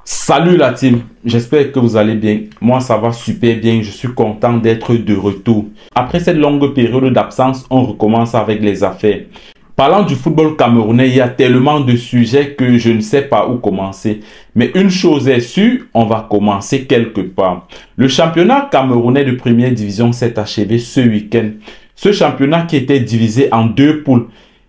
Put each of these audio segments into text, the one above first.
Salut la team, j'espère que vous allez bien. Moi ça va super bien, je suis content d'être de retour. Après cette longue période d'absence, on recommence avec les affaires. Parlant du football camerounais, il y a tellement de sujets que je ne sais pas où commencer. Mais une chose est sûre, on va commencer quelque part. Le championnat camerounais de première division s'est achevé ce week-end. Ce championnat qui était divisé en deux poules.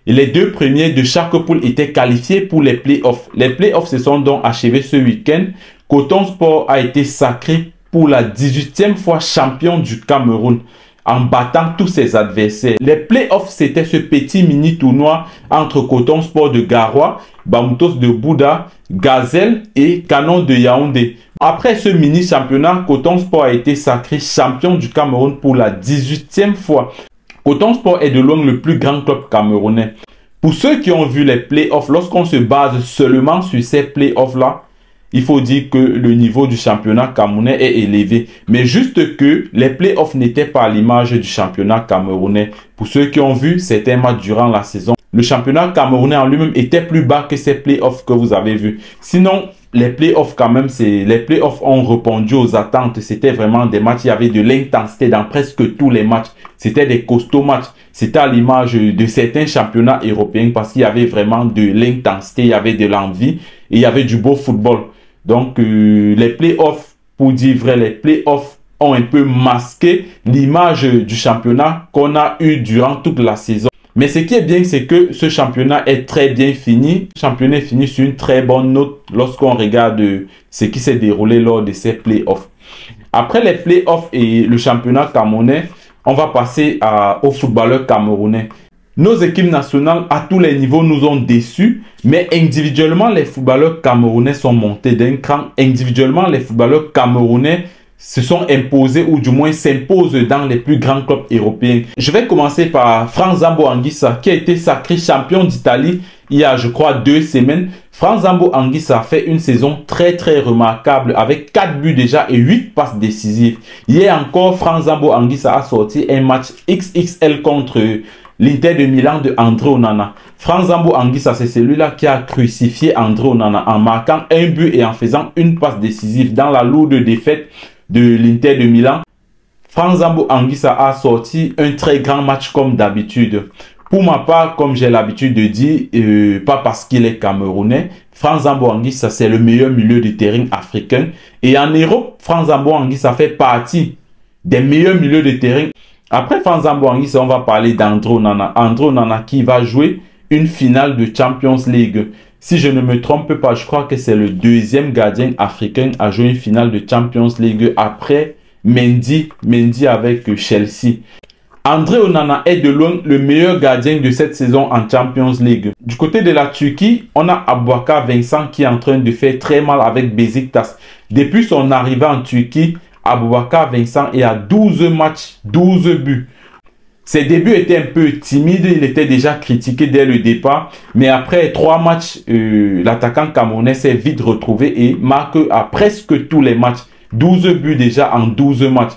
Et les deux premiers de chaque poule étaient qualifiés pour les playoffs. Les playoffs se sont donc achevés ce week-end. Coton Sport a été sacré pour la 18e fois champion du Cameroun en battant tous ses adversaires. Les playoffs, c'était ce petit mini tournoi entre Coton Sport de Garoua, Bamoutos de Bouddha, Gazelle et Canon de Yaoundé. Après ce mini championnat, Coton Sport a été sacré champion du Cameroun pour la 18e fois. Coton Sport est de loin le plus grand club camerounais. Pour ceux qui ont vu les playoffs, lorsqu'on se base seulement sur ces playoffs-là, il faut dire que le niveau du championnat camerounais est élevé. Mais juste que les playoffs n'étaient pas à l'image du championnat camerounais. Pour ceux qui ont vu certains matchs durant la saison, le championnat camerounais en lui-même était plus bas que ces playoffs que vous avez vus. Sinon, les playoffs quand même, les playoffs ont répondu aux attentes. C'était vraiment des matchs, il y avait de l'intensité dans presque tous les matchs. C'était des costauds matchs. C'était à l'image de certains championnats européens parce qu'il y avait vraiment de l'intensité, il y avait de l'envie et il y avait du beau football. Donc les playoffs, pour dire vrai, les playoffs ont un peu masqué l'image du championnat qu'on a eu durant toute la saison. Mais ce qui est bien, c'est que ce championnat est très bien fini. Le championnat est fini sur une très bonne note lorsqu'on regarde ce qui s'est déroulé lors de ces playoffs. Après les playoffs et le championnat camerounais, on va passer aux footballeurs camerounais. Nos équipes nationales à tous les niveaux nous ont déçus, mais individuellement, les footballeurs camerounais sont montés d'un cran. Individuellement, les footballeurs camerounais se sont imposés ou du moins s'imposent dans les plus grands clubs européens. Je vais commencer par Franck Zambo Anguissa qui a été sacré champion d'Italie il y a je crois 2 semaines. Franck Zambo Anguissa a fait une saison très remarquable avec 4 buts déjà et 8 passes décisives. Hier encore, Franck Zambo Anguissa a sorti un match XXL contre l'Inter de Milan de André Onana. Franck Zambo Anguissa, c'est celui-là qui a crucifié André Onana en marquant un but et en faisant une passe décisive dans la lourde défaite de l'Inter de Milan. Franck Zambo Anguissa a sorti un très grand match comme d'habitude. Pour ma part, comme j'ai l'habitude de dire, pas parce qu'il est camerounais, Franck Zambo Anguissa, c'est le meilleur milieu de terrain africain. Et en Europe, Franck Zambo Anguissa fait partie des meilleurs milieux de terrain. Après Franck Zambo Anguissa, on va parler d'André Onana. André Onana qui va jouer une finale de Champions League. Si je ne me trompe pas, je crois que c'est le deuxième gardien africain à jouer une finale de Champions League après Mendy avec Chelsea. André Onana est de loin le meilleur gardien de cette saison en Champions League. Du côté de la Turquie, on a Aboubakar Vincent qui est en train de faire très mal avec Beşiktaş. Depuis son arrivée en Turquie, Aboubakar Vincent est à 12 matchs, 12 buts. Ses débuts étaient un peu timides, il était déjà critiqué dès le départ. Mais après 3 matchs, l'attaquant camerounais s'est vite retrouvé et marque à presque tous les matchs. 12 buts déjà en 12 matchs.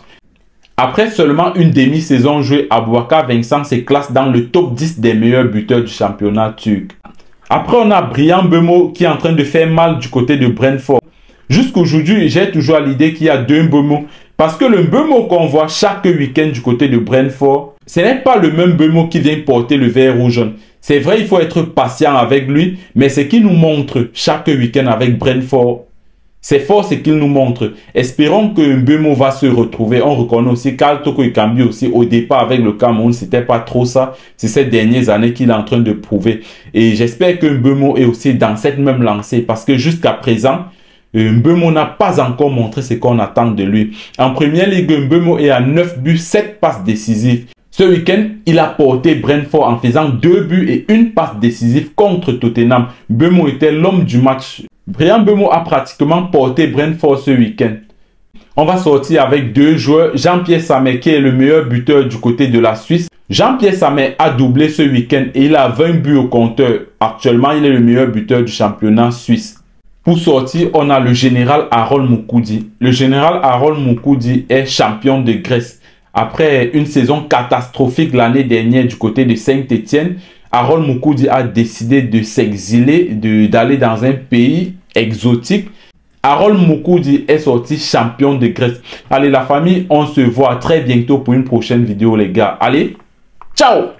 Après seulement une demi-saison jouée, Aboubakar Vincent se classe dans le top 10 des meilleurs buteurs du championnat turc. Après, on a Bryan Mbeumo qui est en train de faire mal du côté de Brentford. Jusqu'aujourd'hui, j'ai toujours l'idée qu'il y a 2 Mbeumo. Parce que le Mbeumo qu'on voit chaque week-end du côté de Brentford, ce n'est pas le même Mbeumo qui vient porter le vert rouge. C'est vrai, il faut être patient avec lui, mais ce qu'il nous montre chaque week-end avec Brentford, c'est fort ce qu'il nous montre. Espérons que Mbeumo va se retrouver. On reconnaît aussi Karl Toko Ekambi aussi. Au départ avec le Cameroun, c'était pas trop ça. C'est ces dernières années qu'il est en train de prouver. Et j'espère que Mbeumo est aussi dans cette même lancée. Parce que jusqu'à présent, Mbeumo n'a pas encore montré ce qu'on attend de lui. En première ligue, Mbeumo est à 9 buts, 7 passes décisives. Ce week-end, il a porté Brentford en faisant 2 buts et une passe décisive contre Tottenham. Mbeumo était l'homme du match. Bryan Mbeumo a pratiquement porté Brentford ce week-end. On va sortir avec 2 joueurs. Jean-Pierre Samet qui est le meilleur buteur du côté de la Suisse. Jean-Pierre Samet a doublé ce week-end et il a 20 buts au compteur. Actuellement, il est le meilleur buteur du championnat suisse. Pour sortir, on a le général Harold Moukoudi. Le général Harold Moukoudi est champion de Grèce. Après une saison catastrophique l'année dernière du côté de Saint-Étienne, Harold Moukoudi a décidé de s'exiler, d'aller dans un pays exotique Harold Moukoudi est sorti champion de Grèce. Allez la famille, on se voit très bientôt pour une prochaine vidéo les gars. Allez, ciao!